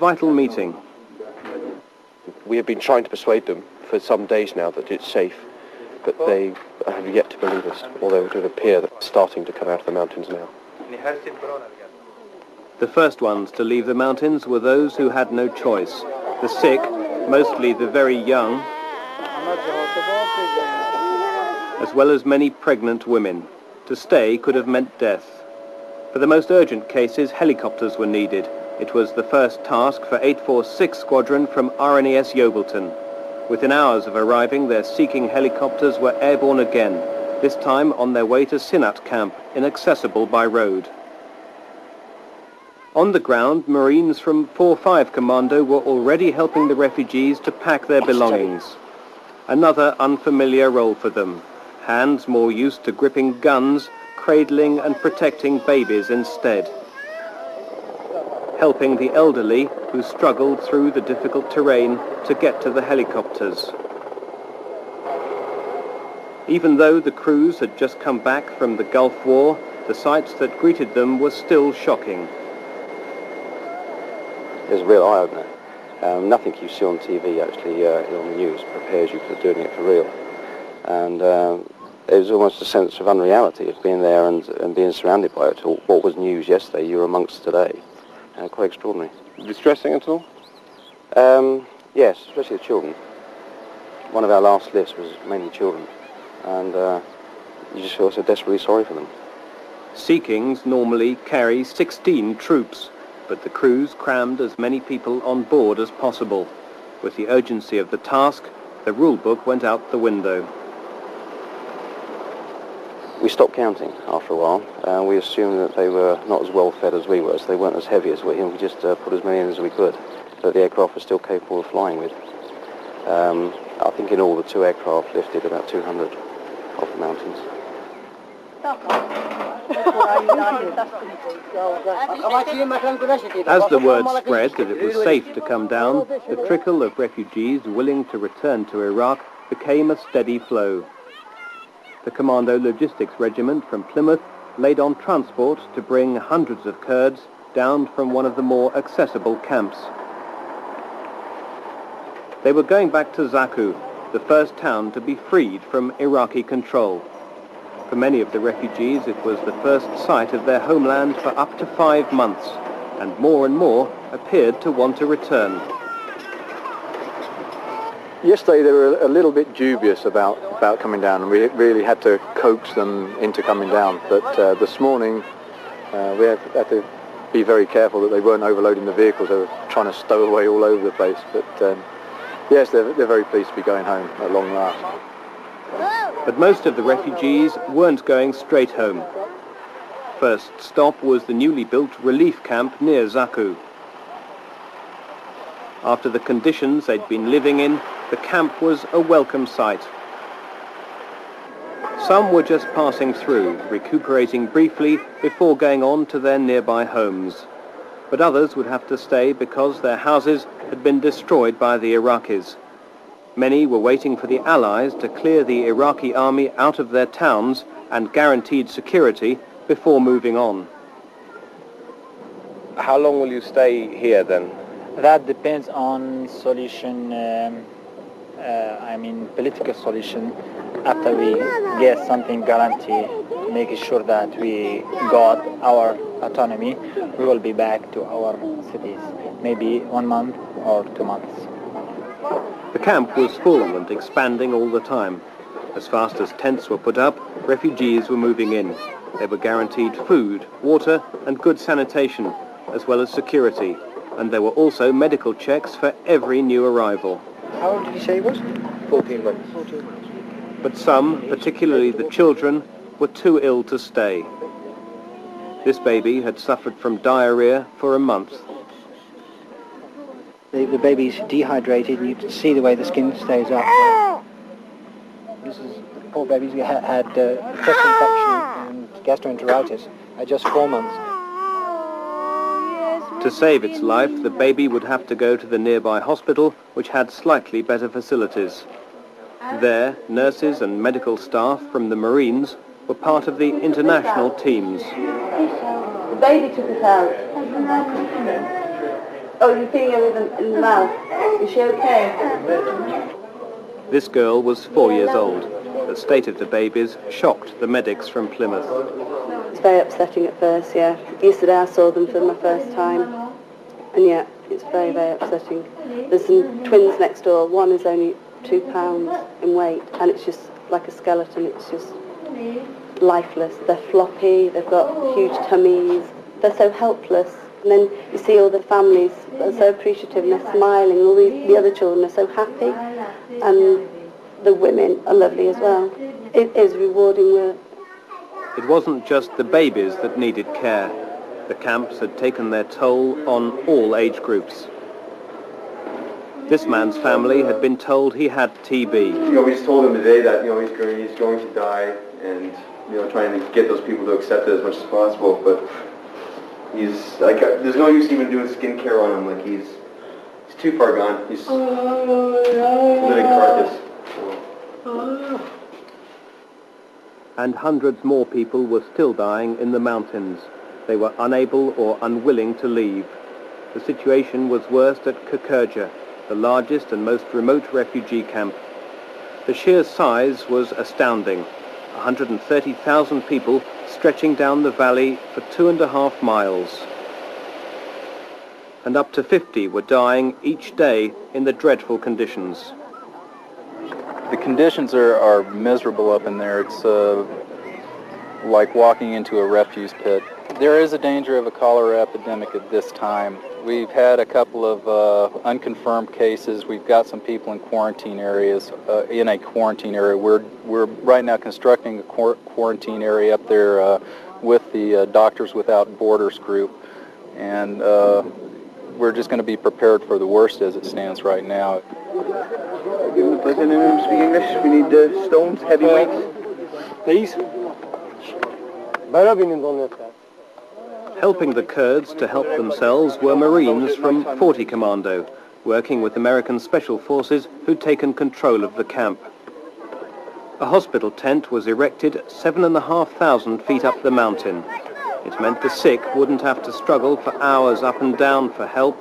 vital meeting. We have been trying to persuade them for some days now that it's safe, but they have yet to believe us, although it would appear that they're starting to come out of the mountains now. The first ones to leave the mountains were those who had no choice. The sick, mostly the very young, as well as many pregnant women. To stay could have meant death. For the most urgent cases, helicopters were needed. It was the first task for 846 Squadron from RNAS Yeovilton. Within hours of arriving, their seeking helicopters were airborne again, this time on their way to Sinat camp, inaccessible by road. On the ground, Marines from 4-5 Commando were already helping the refugees to pack their belongings. Another unfamiliar role for them. Hands more used to gripping guns, cradling and protecting babies instead. Helping the elderly who struggled through the difficult terrain to get to the helicopters. Even though the crews had just come back from the Gulf War, the sights that greeted them were still shocking. It's a real eye-opener. Nothing you see on TV, actually, on the news, prepares you for doing it for real. And there's almost a sense of unreality of being there and being surrounded by it all. What was news yesterday, you're amongst today. Quite extraordinary. Distressing at all? Yes, especially the children. One of our last lists was mainly children. And you just feel so desperately sorry for them. Seekings normally carry 16 troops, but the crews crammed as many people on board as possible. With the urgency of the task, the rule book went out the window. We stopped counting after a while. We assumed that they were not as well fed as we were, so they weren't as heavy as we, and we just put as many in as we could, that the aircraft were still capable of flying with. I think in all the 2 aircraft lifted about 200 off the mountains. As the word spread that it was safe to come down, the trickle of refugees willing to return to Iraq became a steady flow. The Commando Logistics Regiment from Plymouth laid on transport to bring hundreds of Kurds down from one of the more accessible camps. They were going back to Zakhou, the first town to be freed from Iraqi control. For many of the refugees, it was the first sight of their homeland for up to 5 months, and more appeared to want to return. Yesterday they were a little bit dubious about coming down, and we really had to coax them into coming down. But this morning we had to be very careful that they weren't overloading the vehicles. They were trying to stow away all over the place. But yes, they're very pleased to be going home at long last. But most of the refugees weren't going straight home. First stop was the newly built relief camp near Zakhou. After the conditions they'd been living in, the camp was a welcome sight. Some were just passing through, recuperating briefly before going on to their nearby homes. But others would have to stay because their houses had been destroyed by the Iraqis. Many were waiting for the Allies to clear the Iraqi army out of their towns and guaranteed security before moving on. How long will you stay here then? That depends on solution, political solution. After we get something guarantee, making sure that we got our autonomy, we will be back to our cities, maybe 1 month or 2 months. The camp was full and expanding all the time. As fast as tents were put up, refugees were moving in. They were guaranteed food, water and good sanitation, as well as security. And there were also medical checks for every new arrival. How old did you say he was? 14 months. But some, particularly the children, were too ill to stay. This baby had suffered from diarrhea for a month. The baby's dehydrated, and you can see the way the skin stays up. This is, the poor baby's had chest infection and gastroenteritis at just 4 months. To save its life, the baby would have to go to the nearby hospital, which had slightly better facilities. There, nurses and medical staff from the Marines were part of the international teams. The baby took us out. Oh, you're feeding her in the mouth. Is she okay? This girl was 4 years old. The state of the babies shocked the medics from Plymouth. It's very upsetting at first, yeah. Yesterday I saw them for my first time, and yeah, it's very, very upsetting. There's some twins next door. One is only 2 pounds in weight, and it's just like a skeleton. It's just lifeless. They're floppy, they've got huge tummies, they're so helpless. And then you see all the families are so appreciative and they're smiling, all the other children are so happy, and the women are lovely as well. It is rewarding work. It wasn't just the babies that needed care. The camps had taken their toll on all age groups. This man's family had been told he had TB. We just told him today that, he's going to die, and, trying to get those people to accept it as much as possible, but he's, like, there's no use even doing skincare on him, like, he's too far gone. He's a living carcass. And hundreds more people were still dying in the mountains. They were unable or unwilling to leave. The situation was worst at Kōچa, the largest and most remote refugee camp. The sheer size was astounding. 130,000 people stretching down the valley for 2.5 miles. And up to 50 were dying each day in the dreadful conditions. The conditions are miserable up in there. It's like walking into a refuse pit. There is a danger of a cholera epidemic at this time. We've had a couple of unconfirmed cases. We've got some people in quarantine areas, in a quarantine area. We're right now constructing a quarantine area up there with the Doctors Without Borders group, and we're just going to be prepared for the worst as it stands right now. Speak English. We need stones, heavy weights. Please. Helping the Kurds to help themselves were Marines from 40 Commando, working with American Special Forces who'd taken control of the camp. A hospital tent was erected 7,500 feet up the mountain. It meant the sick wouldn't have to struggle for hours up and down for help,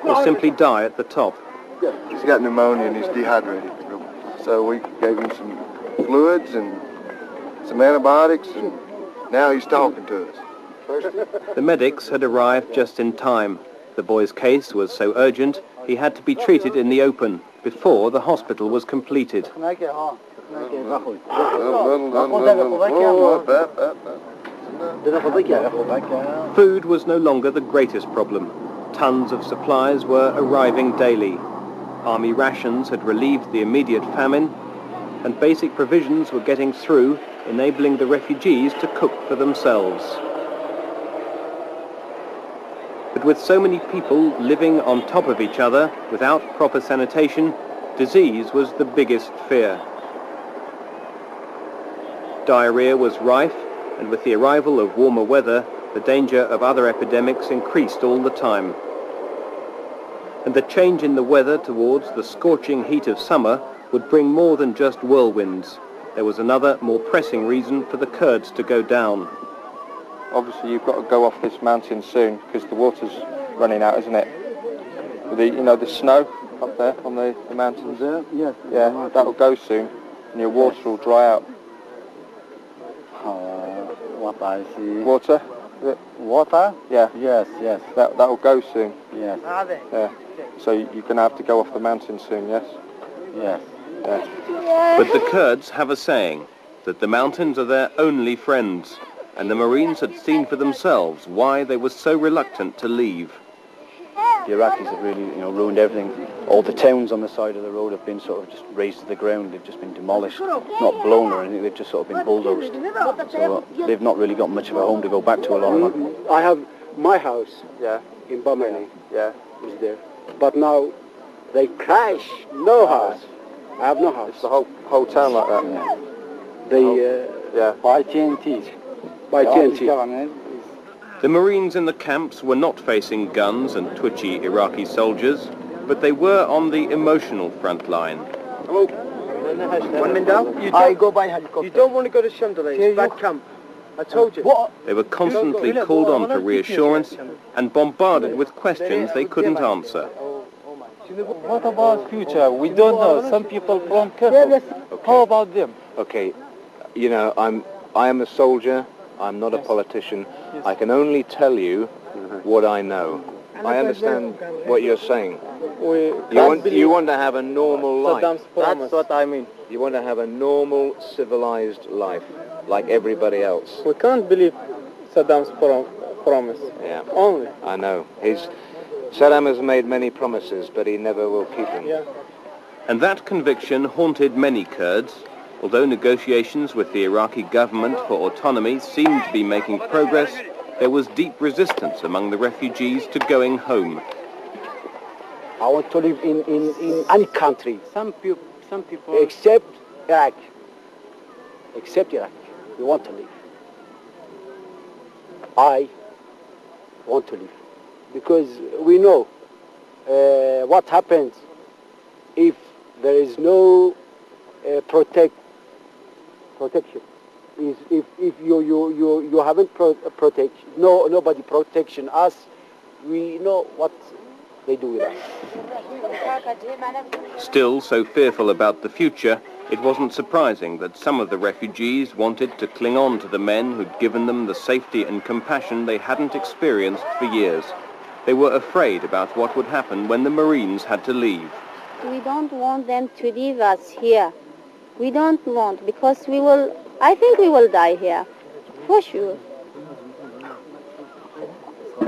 or simply die at the top. He's got pneumonia and he's dehydrated. So we gave him some fluids and some antibiotics, and now he's talking to us. The medics had arrived just in time. The boy's case was so urgent, he had to be treated in the open before the hospital was completed. Food was no longer the greatest problem. Tons of supplies were arriving daily. Army rations had relieved the immediate famine, and basic provisions were getting through, enabling the refugees to cook for themselves. But with so many people living on top of each other without proper sanitation, disease was the biggest fear. Diarrhea was rife, and with the arrival of warmer weather, the danger of other epidemics increased all the time. And the change in the weather towards the scorching heat of summer would bring more than just whirlwinds. There was another, more pressing reason for the Kurds to go down. Obviously, you've got to go off this mountain soon because the water's running out, isn't it? The snow up there on the mountains. Yes. Yeah, that'll go soon, and your water will dry out. What I see. Water? Water? Yeah. Yes. That'll go soon. Yes. Yeah. So you're going to have to go off the mountain soon, yes? Yes. Yeah. But the Kurds have a saying that the mountains are their only friends, and the Marines had seen for themselves why they were so reluctant to leave. The Iraqis have really, ruined everything. All the towns on the side of the road have been sort of just razed to the ground. They've just been demolished, not blown or anything. They've just sort of been bulldozed. So they've not really got much of a home to go back to, a lot of them. I have my house in Bamani. Yeah. Is there. But now they crash. No house. I have no house. It's the whole town like that. They By TNT. By TNT. The Marines in the camps were not facing guns and twitchy Iraqi soldiers, but they were on the emotional front line. Hello. I go by helicopter. You don't want to go to Shamdalay. It's bad camp. I told you. They were constantly called on for reassurance and bombarded with questions they couldn't answer. What about future? We don't know. Some people from Khartoum. How about them? Okay, you know, I am a soldier. I'm not a politician. I can only tell you what I know. I understand what you're saying. You want to have a normal life. That's what I mean. You want to have a normal, civilized life, like everybody else. We can't believe Saddam's promise. Yeah. Only. I know. Saddam has made many promises, but he never will keep them. Yeah. And that conviction haunted many Kurds. Although negotiations with the Iraqi government for autonomy seemed to be making progress, there was deep resistance among the refugees to going home. I want to live in any country. Some people except Iraq. Except Iraq. We want to live. I want to live. Because we know what happens if there is no protection. Is if you haven't protection, nobody protection us. We know what they do with us. Still so fearful about the future, it wasn't surprising that some of the refugees wanted to cling on to the men who'd given them the safety and compassion they hadn't experienced for years. They were afraid about what would happen when the Marines had to leave. We don't want them to leave us here. We don't want, because I think we will die here, for sure.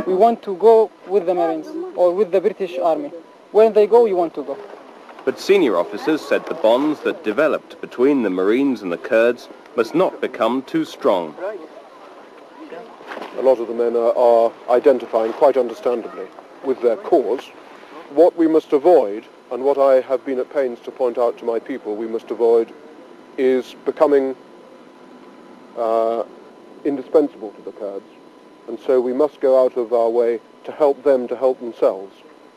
We want to go with the Marines or with the British Army. When they go, you want to go. But senior officers said the bonds that developed between the Marines and the Kurds must not become too strong. A lot of the men are identifying, quite understandably, with their cause. What we must avoid, and what I have been at pains to point out to my people we must avoid, is becoming indispensable to the Kurds. And so we must go out of our way to help them to help themselves,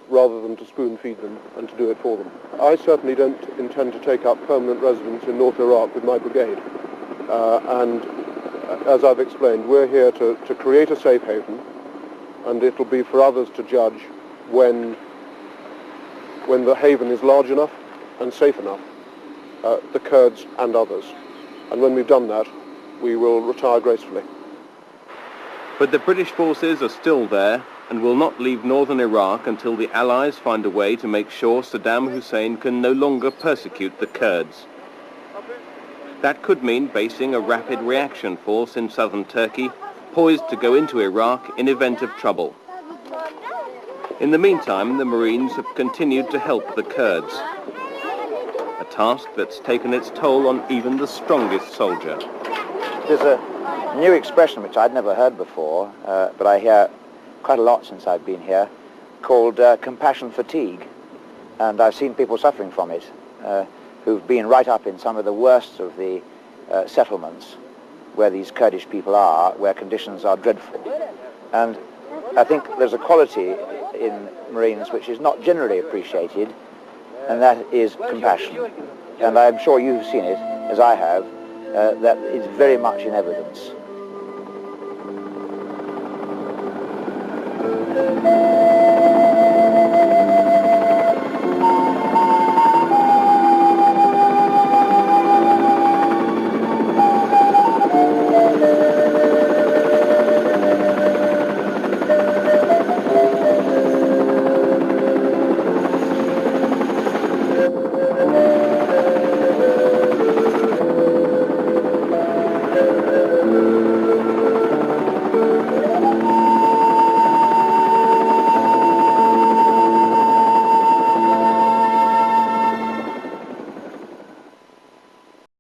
rather than to spoon-feed them and to do it for them. I certainly don't intend to take up permanent residence in North Iraq with my brigade. And as I've explained, we're here to create a safe haven, and it'll be for others to judge when the haven is large enough and safe enough, the Kurds and others. And when we've done that, we will retire gracefully. But the British forces are still there and will not leave northern Iraq until the Allies find a way to make sure Saddam Hussein can no longer persecute the Kurds. That could mean basing a rapid reaction force in southern Turkey, poised to go into Iraq in event of trouble. In the meantime, the Marines have continued to help the Kurds, a task that's taken its toll on even the strongest soldier. There's a new expression which I'd never heard before, but I hear quite a lot since I've been here, called compassion fatigue. And I've seen people suffering from it, who've been right up in some of the worst of the settlements where these Kurdish people are, where conditions are dreadful. And I think there's a quality in Marines which is not generally appreciated, and that is compassion. And I'm sure you've seen it, as I have, that is very much in evidence.